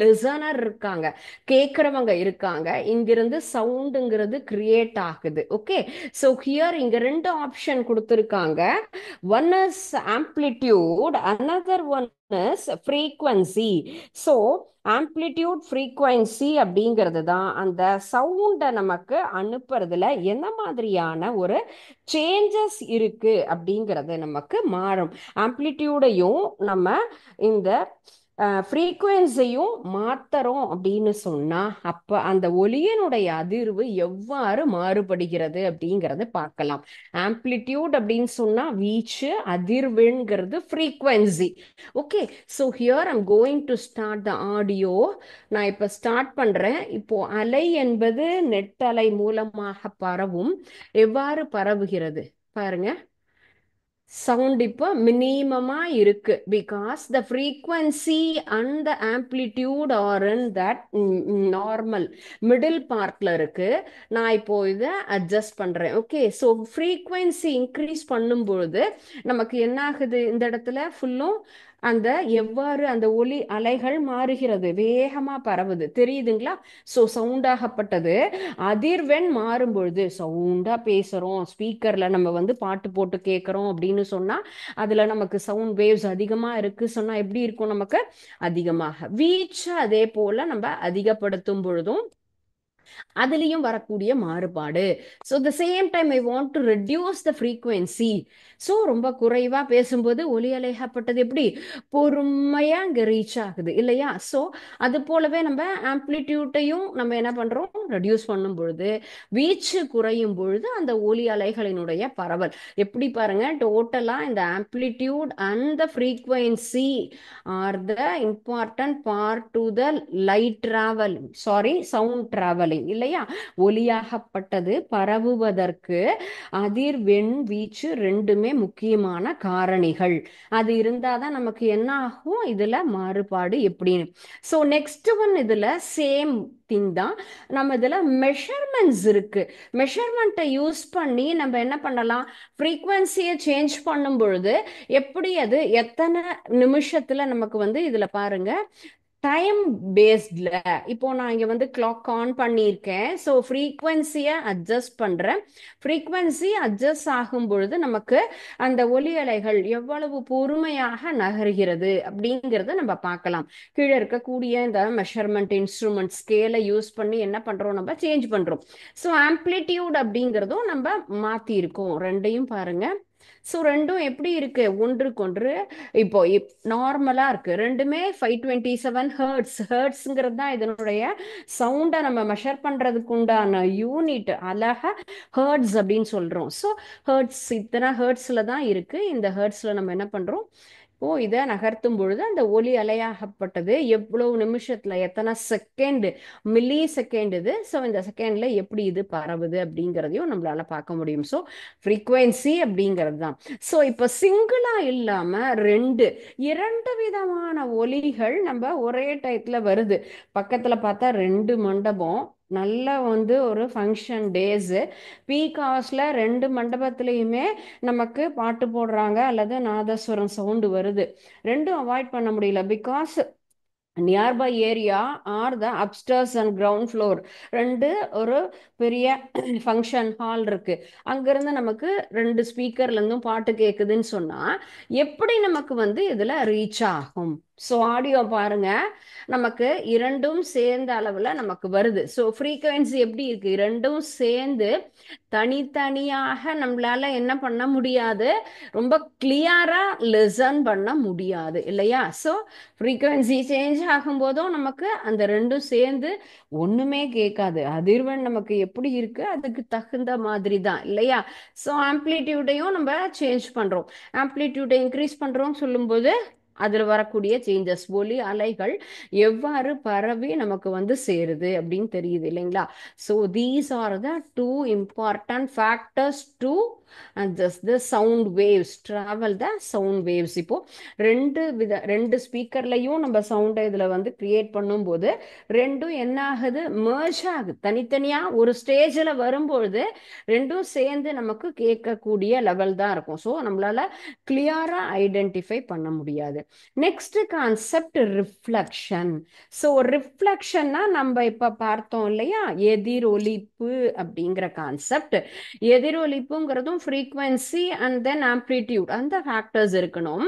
லிசனர் இருக்காங்க, கேட்கறவங்க இருக்காங்க, இங்கிருந்து சவுண்டுங்கிறது கிரியேட் ஆகுது. ஓகே, ஸோ ஹியர் இங்க ரெண்டு ஆப்ஷன் கொடுத்துருக்காங்க. One is amplitude, another one is frequency. So amplitude frequency அப்படிங்கிறது தான் அந்த சவுண்டை நமக்கு அனுப்புறதுல என்ன மாதிரியான ஒரு சேஞ்சஸ் இருக்கு அப்படிங்கிறது நமக்கு மாறும். ஆம்ப்ளிடியூடையும் நம்ம இந்த ஃப்ரீக்குவென்சியும் மாத்துறோம் அப்படின்னு சொன்னா அப்ப அந்த ஒலியினுடைய அதிர்வு எவ்வாறு மாறுபடுகிறது அப்படிங்கறது பார்க்கலாம். ஆம்ப்ளிடியூட் அப்படின்னு சொன்னா வீச்சு, அதிர்வுங்கிறது frequency. Okay, so here I'm going to start the audio. நான் இப்ப ஸ்டார்ட் பண்றேன். இப்போ அலை என்பது நெட்டலை மூலமாக பரவும். எவ்வாறு பரவுகிறது பாருங்க. சவுண்ட் இப்போ மினிமமா இருக்கு because the frequency and the amplitude are in that normal middle பார்ட்ல இருக்கு. நான் இப்போ இதை அட்ஜஸ்ட் பண்றேன். ஓகே, ஸோ ஃப்ரீக்வன்சி இன்க்ரீஸ் பண்ணும்பொழுது நமக்கு என்ன ஆகுது? இந்த இடத்துல ஃபுல்லும் அந்த எவ்வாறு அந்த ஒலி அலைகள் மாறுகிறது, வேகமா பரவுது, தெரியுதுங்களா? ஸோ சவுண்டாகப்பட்டது அதிர்வெண் மாறும் பொழுது, சவுண்டா பேசுறோம், ஸ்பீக்கர்ல நம்ம வந்து பாட்டு போட்டு கேட்கறோம் அப்படின்னு சொன்னா அதுல நமக்கு சவுண்ட் வேவ்ஸ் அதிகமா இருக்கு சொன்னா எப்படி இருக்கும்? நமக்கு அதிகமாக வீச்சு அதே போல நம்ம அதிகப்படுத்தும் பொழுதும் அதுலயும் வரக்கூடிய மாறுபாடு. So the same time I want to reduce the frequency. So ரொம்ப குறைவா பேசும்போது ஒலி அலைகப்பட்டது எப்படி பொறுமையா அங்க ரீச் ஆகுது இல்லையா? ஸோ அது போலவே நம்ம ஆம்ப்ளிடியூட்டையும் நம்ம என்ன பண்றோம்? ரெடியூஸ் பண்ணும் பொழுது வீச்சு குறையும் பொழுது அந்த ஒலி அலைகளினுடைய பரவல் எப்படி பாருங்க. டோட்டலா இந்த amplitude and the frequency R the important part to the light travel, sorry, sound travelling. அப்படி இல்லையா? ஒலியாகப்பட்டது பரவுவதற்கு அதிர்வெண் வீச்சு ரெண்டுமே முக்கியமான காரணிகள். அது இருந்தாதான் நமக்கு என்ன ஆகும், இதுல மாறுபாடு எப்படின்னு. ஸோ நெக்ஸ்ட் ஒன் இதுல சேம் திங் தான். நம்ம இதுல மெஷர்மெண்ட்ஸ் இருக்கு. மெஷர்மெண்ட்டை யூஸ் பண்ணி நம்ம என்ன பண்ணலாம், ஃப்ரீக்வன்சியை சேஞ்ச் பண்ணும் பொழுது எப்படி அது எத்தனை நிமிஷத்துல நமக்கு வந்து இதுல பாருங்க டைம் பேஸ்ட்ல. இப்போ நான் இங்க வந்து கிளாக் ஆன் பண்ணியிருக்கேன். ஸோ ஃப்ரீக்வன்சியை அட்ஜஸ்ட் பண்றேன். ஃப்ரீக்வன்சி அட்ஜஸ்ட் ஆகும் பொழுது நமக்கு அந்த ஒலி அலைகள் எவ்வளவு பொறுமையாக நகர்கிறது அப்படிங்கிறத நம்ம பார்க்கலாம். கீழே இருக்கக்கூடிய இந்த மெஷர்மெண்ட் இன்ஸ்ட்ருமெண்ட் ஸ்கேலை யூஸ் பண்ணி என்ன பண்றோம், நம்ம சேஞ்ச் பண்றோம். ஸோ ஆம்ப்ளிடியூட் அப்படிங்கிறதும் நம்ம மாத்தி இருக்கோம். ரெண்டையும் பாருங்க. ஸோ ரெண்டும் எப்படி இருக்கு, ஒன்றுக்கொன்று இப்போ நார்மலா இருக்கு. ரெண்டுமே 527 ஹெர்ட்ஸ். ஹெர்ட்ஸ்ங்கிறது தான் இதனுடைய சவுண்டை நம்ம மெஷர் பண்றதுக்கு உண்டான யூனிட். அழகா ஹெர்ட்ஸ் அப்படின்னு சொல்றோம். ஸோ ஹெர்ட்ஸ் இத்தனை ஹெர்ட்ஸ்ல தான் இருக்கு. இந்த ஹெர்ட்ஸ்ல நம்ம என்ன பண்றோம், இப்போ இதை நகர்த்தும் பொழுது அந்த ஒலி அலையாகப்பட்டது எவ்வளவு நிமிஷத்துல எத்தனை செகண்ட், மில்லி செகண்ட் இது. ஸோ இந்த செகண்ட்ல எப்படி இது பரவுது அப்படிங்கிறதையும் நம்மளால பார்க்க முடியும். ஸோ ஃப்ரீக்வன்சி அப்படிங்கிறது தான். ஸோ இப்போ சிங்கிளா இல்லாம இரண்டு விதமான ஒலிகள் நம்ம ஒரே டயத்துல வருது. பக்கத்துல பார்த்தா ரெண்டு மண்டபம், நல்ல வந்து ஒரு ஃபங்க்ஷன் டேஸ், பீக் ஹவர்ஸ்ல ரெண்டு மண்டபத்திலையுமே நமக்கு பாட்டு போடுறாங்க அல்லது நாதஸ்வரம் சவுண்டு வருது. ரெண்டும் அவாய்ட் பண்ண முடியல. Because nearby area R the upstairs and ground floor ரெண்டு ஒரு பெரிய ஃபங்க்ஷன் ஹால் இருக்கு. அங்கிருந்து நமக்கு ரெண்டு ஸ்பீக்கர்ல இருந்தும் பாட்டு கேக்குதுன்னு சொன்னா எப்படி நமக்கு வந்து இதுல ரீச் ஆகும்? ஸோ ஆடியோ பாருங்க, நமக்கு இரண்டும் சேர்ந்த அளவுல நமக்கு வருது. ஸோ ஃப்ரீக்வன்சி எப்படி இருக்கு, இரண்டும் சேர்ந்து தனித்தனியாக நம்மளால என்ன பண்ண முடியாது, ரொம்ப கிளியரா லிசன் பண்ண முடியாது இல்லையா? ஸோ ஃப்ரீக்வன்சி சேஞ்ச் ஆகும்போதும் நமக்கு அந்த ரெண்டும் சேர்ந்து ஒண்ணுமே கேட்காது. அதிர்வெண் நமக்கு எப்படி இருக்கு அதுக்கு தகுந்த மாதிரி தான் இல்லையா? ஸோ ஆம்ப்ளிடியூடையும் நம்ம சேஞ்ச் பண்றோம். ஆம்ப்ளிடியூடை இன்க்ரீஸ் பண்றோம் சொல்லும்போது அதில் வரக்கூடிய சேஞ்சஸ், ஒலி அலைகள் எவ்வாறு பரவி நமக்கு வந்து சேருது அப்படின்னு தெரியுது இல்லைங்களா? So these are the two important factors to just the sound waves travel the sound waves. இப்போ ரெண்டு ஸ்பீக்கர்லையும் நம்ம சவுண்டை இதுல வந்து கிரியேட் பண்ணும்போது ரெண்டும் என்ன ஆகுது, merge ஆகுது. தனித்தனியா ஒரு ஸ்டேஜில் வரும்பொழுது ரெண்டும் சேர்ந்து நமக்கு கேட்கக்கூடிய லெவல் தான் இருக்கும். ஸோ நம்மளால கிளியரா ஐடென்டிஃபை பண்ண முடியாது. Next concept reflection. ஸோ ரிஃப்ளெக்ஷன்னா நம்ம இப்ப பார்த்தோம் இல்லையா, எதிரொலிப்பு அப்படிங்கிற கான்செப்ட். எதிரொலிப்புங்கிறதும் ஃப்ரீக்வன்சி அண்ட் தென் ஆம்ப்ளிடியூட் அந்த ஃபேக்டர்ஸ் இருக்கணும்.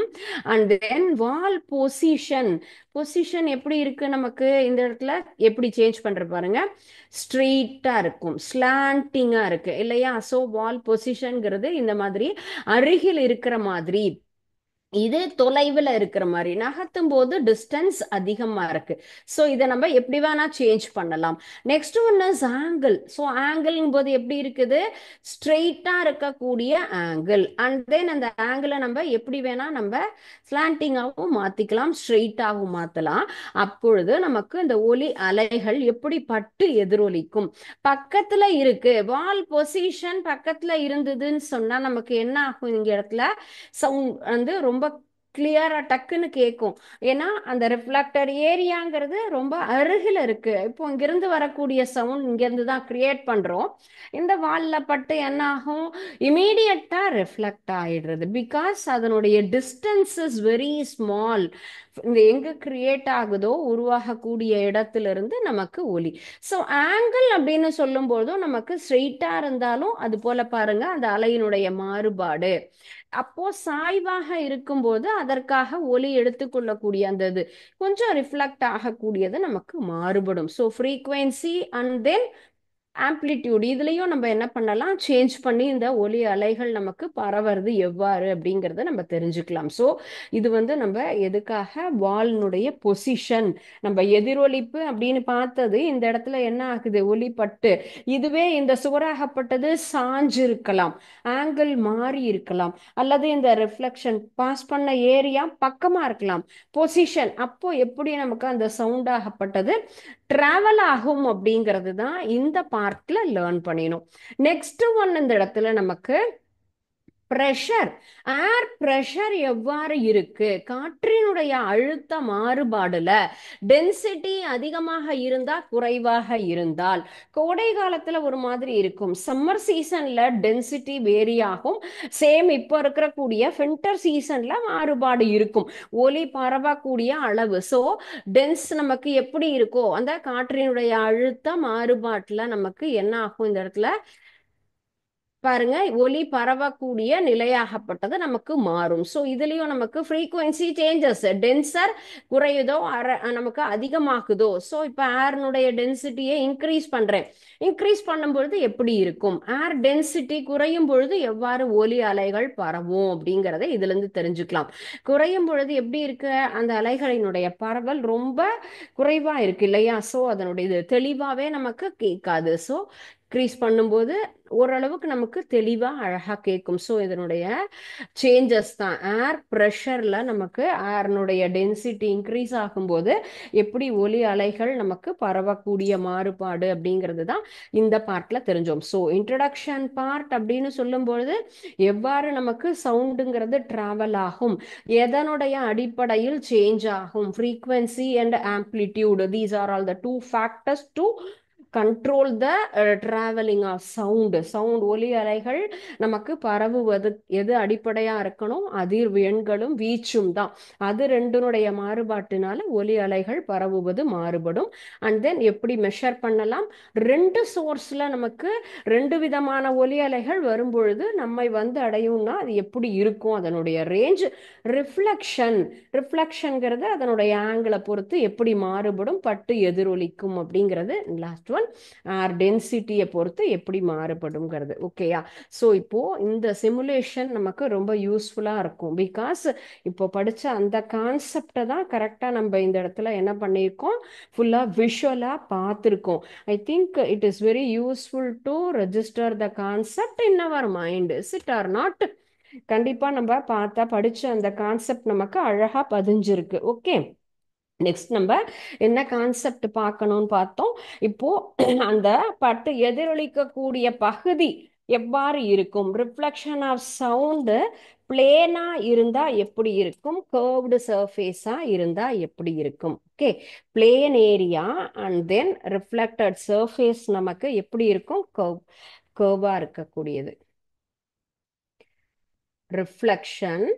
And then wall position. Position எப்படி இருக்கு நமக்கு இந்த இடத்துல, எப்படி சேஞ்ச் பண்ற பாருங்க, ஸ்ட்ரெயிட்டா இருக்கும், ஸ்லாண்டிங்கா இருக்கு இல்லையா? ஸோ வால் பொசிஷன்ங்கிறது இந்த மாதிரி அருகில் இருக்கிற மாதிரி, இது தொலைவில் இருக்கிற மாதிரி, நகர்த்தும் போது டிஸ்டன்ஸ் அதிகமா இருக்கு. ஸோ இதை நம்ம எப்படி வேணா சேஞ்ச் பண்ணலாம். Next one is angle. So ஆங்கிள்ங்கும் போது எப்படி இருக்குது, ஸ்ட்ரெயிட்டா இருக்கக்கூடிய ஆங்கிள். அண்ட் தென் அந்த ஆங்கிளை நம்ம எப்படி வேணா நம்ம ஸ்லாண்டிங்காகவும் மாத்திக்கலாம், ஸ்ட்ரெயிட்டாகவும் மாத்தலாம். அப்பொழுது நமக்கு இந்த ஒலி அலைகள் எப்படி பட்டு எதிரொலிக்கும். பக்கத்துல இருக்கு, வால் பொசிஷன் பக்கத்துல இருந்ததுன்னு சொன்னா நமக்கு என்ன ஆகும், இங்க இடத்துல சவுண்ட் வந்து ரொம்ப கிளியரா டக்குன்னு கேட்கும். ஏன்னா அந்த ரிஃப்ளெக்டர் ஏரியாங்கிறது ரொம்ப அருகில் இருக்கு. இப்போ இங்கிருந்து வரக்கூடிய சவுண்ட் இங்கிருந்து தான் கிரியேட் பண்றோம். இந்த வால்ல பட்டு என்ன ஆகும், இமீடியட்டா ரிஃப்ளெக்ட் ஆயிடுறது. பிகாஸ் அதனுடைய டிஸ்டன்ஸ் இஸ் வெரி ஸ்மால். இந்த எங்க கிரியேட் ஆகுதோ உருவாகக்கூடிய இடத்துல இருந்து நமக்கு ஒலி. ஸோ ஆங்கிள் அப்படின்னு சொல்லும் போதும் நமக்கு ஸ்ட்ரெயிட்டா இருந்தாலும் அது போல பாருங்க அந்த அலையினுடைய மாறுபாடு. அப்போ சாய்வாக இருக்கும்போது அதற்காக ஒலி எடுத்துக்கொள்ளக்கூடிய அந்த இது கொஞ்சம் ரிஃப்ளெக்ட் ஆகக்கூடியது நமக்கு மாறுபடும். So frequency and then amplitude இதுலயும் நம்ம என்ன பண்ணலாம், சேஞ்ச் பண்ணி இந்த ஒலி அலைகள் நமக்கு பரவுறது எவ்வாறு அப்படிங்கறத நம்ம தெரிஞ்சுக்கலாம். ஸோ இது வந்து நம்ம எதுக்காக வால்னுடைய பொசிஷன், நம்ம எதிரொலிப்பு அப்படின்னு பார்த்தது இந்த இடத்துல என்ன ஆகுது, ஒலிப்பட்டு இதுவே இந்த சுவராகப்பட்டது சாஞ்சு இருக்கலாம், ஆங்கிள் மாறி இருக்கலாம், அல்லது இந்த ரிஃப்ளெக்ஷன் பாஸ் பண்ண ஏரியா பக்கமா இருக்கலாம், பொசிஷன் அப்போ எப்படி நமக்கு அந்த சவுண்ட் ஆகப்பட்டது டிராவல் ஆகும் அப்படிங்கிறது தான் இந்த பார்ட்ல லேர்ன் பண்ணிடணும். நெக்ஸ்ட் ஒன் இந்த இடத்துல நமக்கு பிரஷர், ஏர் பிரஷர் எவ்வாறு இருக்கு, காற்றினுடைய அழுத்த மாறுபாடுல டென்சிட்டி அதிகமாக இருந்தா குறைவாக இருந்தால், கோடை காலத்துல ஒரு மாதிரி இருக்கும், சம்மர் சீசன்ல டென்சிட்டி வேரி ஆகும், சேம் இப்போ இருக்கக்கூடிய வின்டர் சீசன்ல மாறுபாடு இருக்கும் ஒலி பரவக்கூடிய அளவு. ஸோ டென்ஸ் நமக்கு எப்படி இருக்கோ அந்த காற்றினுடைய அழுத்த மாறுபாட்டுல நமக்கு என்ன ஆகும் இந்த இடத்துல பாருங்க, ஒலி பரவக்கூடிய நிலையாகப்பட்டது நமக்கு மாறும். ஸோ இதுலயும் நமக்கு ஃப்ரீக்வன்சி சேஞ்சஸ், டென்சர் குறையுதோ நமக்கு அதிகமாகுதோ. ஸோ இப்போ ஏர்னுடைய டென்சிட்டியை இன்க்ரீஸ் பண்றேன், இன்க்ரீஸ் பண்ணும்பொழுது எப்படி இருக்கும், ஏர் டென்சிட்டி குறையும் பொழுது எவ்வாறு ஒலி அலைகள் பரவும் அப்படிங்கிறத இதுல இருந்து தெரிஞ்சுக்கலாம். குறையும் பொழுது எப்படி இருக்கு, அந்த அலைகளினுடைய பரவல் ரொம்ப குறைவா இருக்கு இல்லையா, ஸோ அதனுடைய இது தெளிவாவே நமக்கு கேட்காது. ஸோ இன்க்ரீஸ் பண்ணும்போது ஓரளவுக்கு நமக்கு தெளிவா அழகா கேட்கும். ஸோ இதனுடைய சேஞ்சஸ் தான் ஏர் ப்ரெஷர்ல நமக்கு ஏர்னுடைய டென்சிட்டி இன்க்ரீஸ் ஆகும்போது எப்படி ஒலி அலைகள் நமக்கு பரவக்கூடிய மாறுபாடு அப்படிங்கிறது தான் இந்த பார்ட்ல தெரிஞ்சோம். ஸோ இன்ட்ரடக்ஷன் பார்ட் அப்படின்னு சொல்லும்பொழுது எவ்வாறு நமக்கு சவுண்டுங்கிறது டிராவல் ஆகும், எதனுடைய அடிப்படையில் சேஞ்ச் ஆகும், frequency and amplitude, these are all the two factors to control the travelling of sound. Sound ஒலி அலைகள் நமக்கு பரவுவது எது அடிப்படையா இருக்கணும், அதிர்வெண்களும் வீச்சும் தான். அது ரெண்டுனுடைய மாறுபாட்டினால ஒலி அலைகள் பரவுவது மாறுபடும். அண்ட் தென் எப்படி மெஷர் பண்ணலாம், ரெண்டு சோர்ஸ்ல நமக்கு ரெண்டு விதமான ஒலி அலைகள் வரும்பொழுது நம்மை வந்து அடையும்னா அது எப்படி இருக்கும், அதனுடைய ரேஞ்ச், ரிஃப்ளெக்ஷன், ரிஃப்ளெக்ஷன்ங்கிறது அதனுடைய ஆங்கிளை பொறுத்து எப்படி மாறுபடும், பட்டு எதிரொலிக்கும் அப்படிங்கிறது லாஸ்ட் ஒன், ஆர் டென்சிட்டியை பொறுத்து எப்படி மாறுபடுங்கிறது. ஓகேயா. ஸோ இப்போ இந்த சிமுலேஷன் நமக்கு ரொம்ப யூஸ்ஃபுல்லா இருக்கும், பிகாஸ் இப்போ படிச்ச அந்த கான்செப்டை தான் கரெக்டா நம்ம இந்த இடத்துல என்ன பண்ணியிருக்கோம், ஃபுல்லா விஷுவலா பார்த்துருக்கோம். I think it is very useful to register the concept in our mind, is it or not? கண்டிப்பா நம்ம பார்த்தா படிச்ச அந்த கான்செப்ட் நமக்கு அழகா பதிஞ்சிருக்கு. ஓகே, நெக்ஸ்ட் நம்ம என்ன கான்செப்ட் பார்க்கணும்னு பார்த்தோம். இப்போ அந்த பட்டு எதிரொலிக்கக்கூடிய பகுதி எவ்வாறு இருக்கும், ரிஃப்ளெக்ஷன் ஆஃப் சவுண்டு பிளேனா இருந்தா எப்படி இருக்கும், கர்வ்டு சர்ஃபேஸா இருந்தா எப்படி இருக்கும். Okay, plane area and then reflected surface நமக்கு எப்படி இருக்கும், கர்வா இருக்கக்கூடியது. ரிஃப்ளெக்ஷன்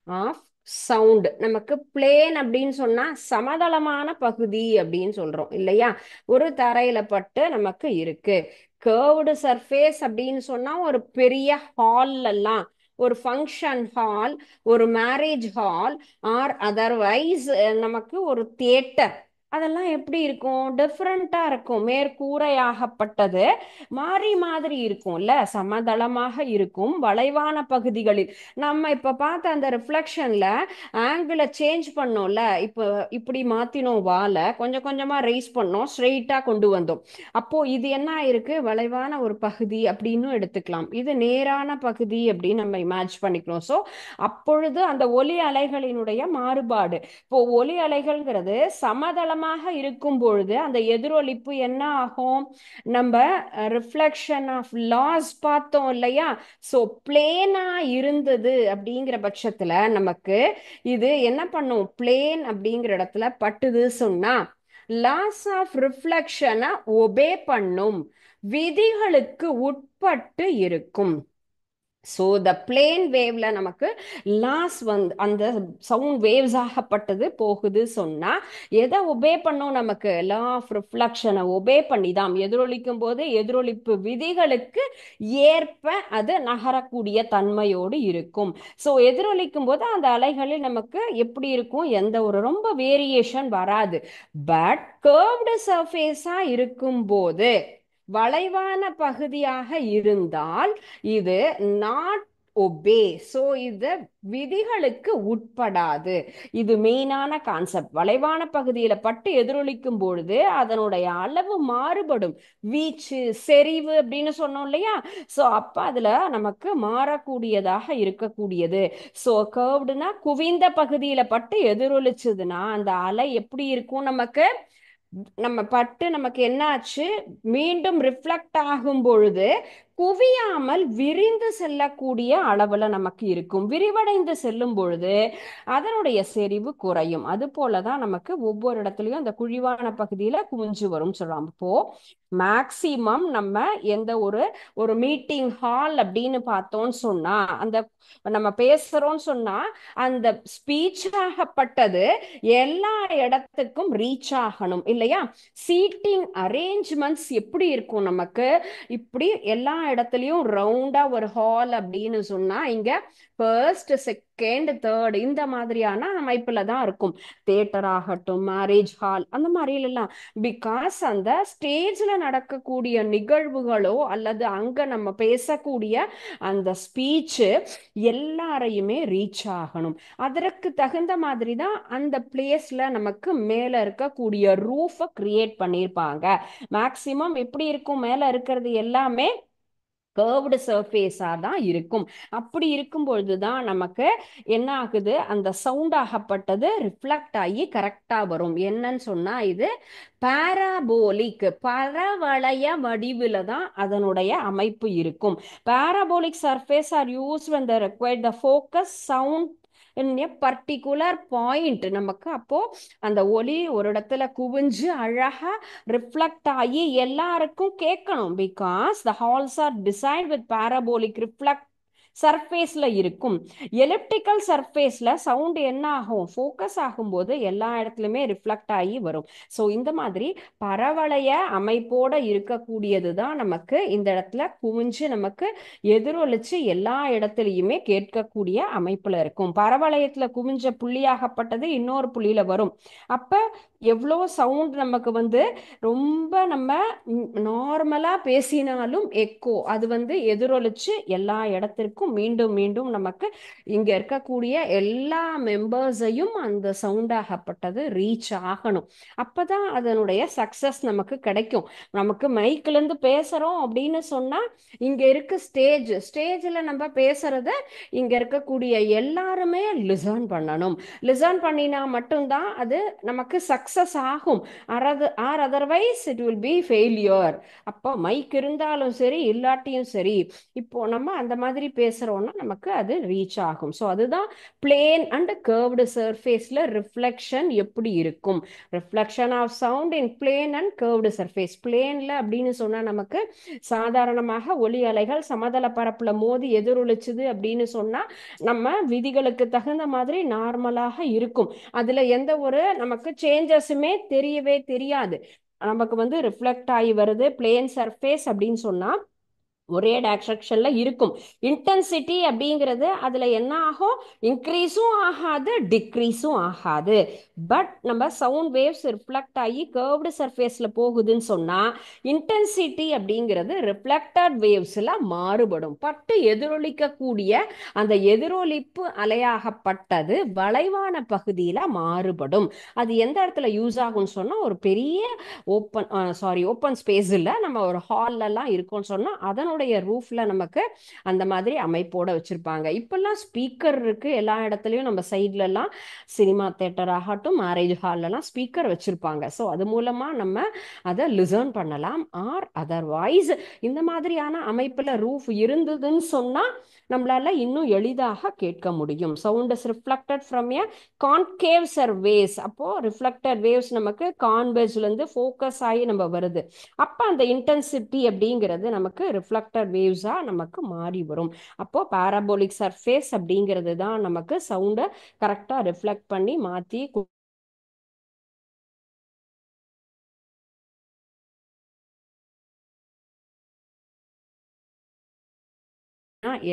ஆஃப் சவுண்ட் நமக்கு பிளேன் அப்படின்னு சொன்னா சமதளமான பகுதி அப்படின்னு சொல்றோம் இல்லையா, ஒரு தரையில பட்டு நமக்கு இருக்கு. கர்வ்டு சர்ஃபேஸ் அப்படின்னு சொன்னா ஒரு பெரிய ஹால் எல்லாம், ஒரு ஃபங்க்ஷன் ஹால், ஒரு மேரேஜ் ஹால், ஆர் அதர்வைஸ் நமக்கு ஒரு தியேட்டர், அதெல்லாம் எப்படி இருக்கும், டிஃப்ரெண்டா இருக்கும், மேற்கூரையாகப்பட்டது மாறி மாதிரி இருக்கும்ல, சமதளமாக இருக்கும், வளைவான பகுதிகளில் நம்ம இப்ப பார்த்த அந்த ரிஃப்ளெக்ஷன்ல ஆங்கிளை சேஞ்ச் பண்ணோம்ல, இப்போ இப்படி மாத்தினோம், வாலை கொஞ்சம் கொஞ்சமா ரைஸ் பண்ணோம், ஸ்ட்ரெயிட்டா கொண்டு வந்தோம், அப்போ இது என்ன ஆயிருக்கு, வளைவான ஒரு பகுதி அப்படின்னு எடுத்துக்கலாம், இது நேரான பகுதி அப்படின்னு நம்ம இமேஜ் பண்ணிக்கிறோம். ஸோ அப்பொழுது அந்த ஒலி அலைகளினுடைய மாறுபாடு, இப்போ ஒலி அலைகள்ங்கிறது சமதளமாக இருக்கும் பொழுது அந்த எதிரொலிப்பு என்ன ஆகும், நம்ம ரிஃப்ளெக்ஷன் ஆஃப் லாஸ் பார்த்தோம் இல்லையா. ஸோ பிளேனா இருந்தது அப்படிங்கிற பட்சத்துல நமக்கு இது என்ன பண்ணும், பிளேன் அப்படிங்கிற இடத்துல பட்டுது சொன்னா லாஸ் ஆஃப் ரிஃப்ளெக்ஷனை ஒபே பண்ணும், விதிகளுக்கு உட்பட்டு இருக்கும். ஸோ த பிளேன் வேவ்ல நமக்கு லாஸ் வந்து அந்த சவுண்ட் வேவ்ஸ் ஆகப்பட்டது போகுது சொன்னா எதை ஒபே பண்ணும், நமக்கு லா ஆஃப் ரிஃப்ளெக்ஷனை ஒபே பண்ணி தான், எதிரொலிக்கும் போது எதிரொலிப்பு விதிகளுக்கு ஏற்ப அது நகரக்கூடிய தன்மையோடு இருக்கும். ஸோ எதிரொலிக்கும் போது அந்த அலைகளில் நமக்கு எப்படி இருக்கும், எந்த ஒரு ரொம்ப வேரியேஷன் வராது. பட் கர்வ்டு சர்ஃபேஸா இருக்கும் போது வளைவான பகுதியாக இருந்தால் இது நாட் ஒபே. சோ இது விதிகளுக்கு உட்படாது. இது மெயினான கான்செப்ட். வளைவான பகுதியில பட்டு எதிரொலிக்கும் பொழுது அதனுடைய அளவு மாறுபடும். வீச்சு, செறிவு அப்படின்னு சொன்னோம் இல்லையா? சோ அப்ப அதுல நமக்கு மாறக்கூடியதாக இருக்கக்கூடியது. சோ கர்வ்டுனா குவிந்த பகுதியில பட்டு எதிரொலிச்சதுன்னா அந்த அலை எப்படி இருக்கும் நமக்கு? நம்ம பட்டு நமக்கு என்ன ஆச்சு? மீண்டும் ரிஃப்ளெக்ட் ஆகும் பொழுது குவியாமல் விரிந்து செல்லக்கூடிய அளவுல நமக்கு இருக்கும். விரிவடைந்து செல்லும் பொழுது அதனுடைய செறிவு குறையும். அது போலதான் நமக்கு ஒவ்வொரு இடத்துலயும் அந்த குழிவான பகுதியில குவிஞ்சு வரும் சொல்லலாம். இப்போ மேக்சிமம் நம்ம எந்த ஒரு மீட்டிங் ஹால் அப்படின்னு பார்த்தோம்னு சொன்னா, அந்த நம்ம பேசுறோம்னு சொன்னா அந்த ஸ்பீச் ஆகப்பட்டது எல்லா இடத்துக்கும் ரீச் ஆகணும் இல்லையா? சீட்டிங் அரேஞ்ச்மெண்ட்ஸ் எப்படி இருக்கும் நமக்கு? இப்படி எல்லா இடத்துலயும் ரவுண்டா ஒரு ஹால் அப்படின்னு சொன்னா இங்க ஃபர்ஸ்ட், செகண்ட், தேர்ட் இந்த மாதிரியான அமைப்புல தான் இருக்கும். தியேட்டர் ஆகட்டும், மேரேஜ் ஹால், அந்த மாதிரி எல்லாம். பிகாஸ் அந்த ஸ்டேஜ்ல நடக்கக்கூடிய நிகழ்வுகளோ அல்லது அங்க நம்ம பேசக்கூடிய அந்த ஸ்பீச் எல்லாரையுமே ரீச் ஆகணும். அதற்கு தகுந்த மாதிரி தான் அந்த பிளேஸ்ல நமக்கு மேல இருக்கக்கூடிய ரூஃபை கிரியேட் பண்ணியிருப்பாங்க. மேக்சிமம் எப்படி இருக்கும்? மேல இருக்கிறது எல்லாமே கர்வ்டு சர்ஃபேஸா தான் இருக்கும். அப்படி இருக்கும் பொழுதுதான் நமக்கு என்ன ஆகுது? அந்த சவுண்ட் ஆகப்பட்டது ரிஃப்ளெக்ட் ஆகி கரெக்டா வரும். என்னன்னு சொன்னா இது பாராபோலிக், பரவளைய வடிவில தான் அதனுடைய அமைப்பு இருக்கும். Parabolic surface are use when they require the focus sound in a particular point. நமக்கு அப்போ அந்த ஒலி ஒரு இடத்துல குவிஞ்சு அழகா ரிஃப்ளெக்ட் ஆகி எல்லாருக்கும் கேட்கணும். Because the halls are design with parabolic reflect சர்ஃபேஸ்ல இருக்கும். எலிப்டிக்கல் சர்ஃபேஸ்ல சவுண்ட் என்ன ஆகும்? ஃபோக்கஸ் ஆகும்போது எல்லா இடத்துலையுமே ரிஃப்ளெக்ட் ஆகி வரும். ஸோ இந்த மாதிரி பரவளைய அமைப்போட இருக்கக்கூடியது தான் நமக்கு இந்த இடத்துல குவிஞ்சு நமக்கு எதிரொலிச்சு எல்லா இடத்துலையுமே கேட்கக்கூடிய அமைப்புல இருக்கும். பரவளையத்துல குவிஞ்ச புள்ளியாகப்பட்டது இன்னொரு புள்ளியில வரும். அப்ப எவ்வளோ சவுண்ட் நமக்கு ரொம்ப நம்ம நார்மலா பேசினாலும் எக்கோ அது எதிரொலிச்சு எல்லா இடத்திற்கும் மீண்டும் மீண்டும் நமக்கு இங்க இருக்கக்கூடிய எல்லா மெம்பர்ஸையும் அந்த சவுண்ட் ஆகப்பட்டது ரீச் ஆகணும். அப்பதான் அதனுடைய சக்சஸ் நமக்கு கிடைக்கும். நமக்கு மைக்ல இருந்து பேசுறோம் அப்படின்னு சொன்னா இங்க இருக்கு ஸ்டேஜ்ல நம்ம பேசுறத இங்க இருக்கக்கூடிய எல்லாருமே லிசன் பண்ணணும். லிசன் பண்ணினா மட்டும்தான் அது நமக்கு சக்சஸ் ஆகும். Or otherwise it will be failure. அப்போ மைக் இருந்தாலும் சரி இல்லாட்டியும் சரி, இப்போ நம்ம அந்த மாதிரி பேசுறோம்னா நமக்கு அது ரீச் ஆகும். ஸோ அதுதான் பிளேன் அண்ட் கர்வ்டு சர்ஃபேஸ்ல ரிஃப்ளெக்ஷன் எப்படி இருக்கும். Reflection of sound in plane and curved surface. பிளேன்ல அப்படின்னு சொன்னா நமக்கு சாதாரணமாக ஒலி அலைகள் சமதள பரப்புல மோதி எதிரொலிச்சுது அப்படின்னு சொன்னா நம்ம விதிகளுக்கு தகுந்த மாதிரி நார்மலாக இருக்கும். அதுல எந்த நமக்கு சேஞ்சஸுமே தெரியவே தெரியாது. நமக்கு ரிஃப்ளெக்ட் ஆகி வருது பிளேன் சர்ஃபேஸ் அப்படின்னு சொன்னா ஒரே டைரக்ஷன்ல இருக்கும். இன்டென்சிட்டி அப்படிங்கிறது அதுல என்ன ஆகும்? இன்க்ரீஸும் ஆகாது, டிக்ரீஸும் ஆகாது. பட் நம்ம சவுண்ட் வேவ்ஸ் ரிஃப்ளெக்ட் ஆகி கர்வ்டு சர்ஃபேஸ்ல போகுதுன்னு சொன்னா இன்டென்சிட்டி அப்படிங்கிறது ரிஃப்ளெக்டட் வேவ்ஸ்ல மாறுபடும். பட்டு எதிரொலிக்கக்கூடிய அந்த எதிரொலிப்பு அலையாகப்பட்டது வளைவான பகுதியில மாறுபடும். அது எந்த இடத்துல யூஸ் ஆகும்னு சொன்னா ஒரு பெரிய ஓப்பன் ஸ்பேஸ் இல்ல, நம்ம ஒரு ஹால்ல எல்லாம் இருக்கோம்னு சொன்னா அதனுடைய ரூஃப்ல நமக்கு அந்த மாதிரி அமைப்போட வச்சிருப்பாங்க. இப்பெல்லாம் ஸ்பீக்கர் இருக்கு எல்லா இடத்துலயும். நம்ம சைட்ல எல்லாம் சினிமா தியேட்டர் ஆகட்டும், மேரேஜ் ஹால் எல்லாம் ஸ்பீக்கர் வச்சிருப்பாங்க. ஸோ அது மூலமா நம்ம அதை லிசன் பண்ணலாம். ஆர் அதர்வைஸ் இந்த மாதிரியான அமைப்புல ரூஃப் இருந்ததுன்னு சொன்னா நம்மளால இன்னும் எளிதாக கேட்க முடியும். Sound is reflected from a concave services. அப்போ ரிஃப்ளெக்டட் வேவ்ஸ் நமக்கு கான்வெஜ்ல இருந்து ஃபோக்கஸ் ஆகி நம்ம வருது. அப்ப அந்த இன்டென்சிட்டி அப்படிங்கிறது நமக்கு ரிஃப்ளெக்டட் வேவ்ஸா நமக்கு மாறி வரும். அப்போ பாராபோலிக் சர்ஃபேஸ் அப்படிங்கிறது தான் நமக்கு சவுண்டை கரெக்டா ரிஃப்ளெக்ட் பண்ணி மாத்தி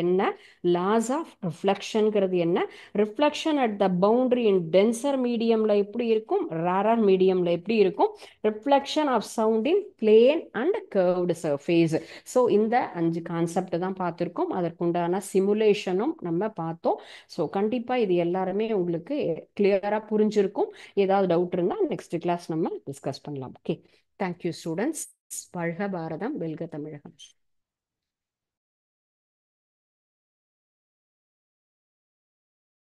என்ன, லாஸ் ஆஃப் ரிஃப்ளெக்ஷன்ங்கிறது என்ன, reflection at the boundary in denser மீடியம்ல எப்படி இருக்கும், ரேரர் மீடியம்ல எப்படி இருக்கும், reflection of sound in plane and curved surface. So இந்த 5 கான்செப்ட் தான் பார்த்துருக்கோம். அதற்குண்டான சிமுலேஷனும் நம்ம பார்த்தோம். ஸோ கண்டிப்பாக இது எல்லாருமே உங்களுக்கு கிளியராக புரிஞ்சிருக்கும். ஏதாவது டவுட் இருந்தால் நெக்ஸ்ட் கிளாஸ் நம்ம டிஸ்கஸ் பண்ணலாம். Okay, thank you students. வாழ்க பாரதம், வெல்க தமிழகம்.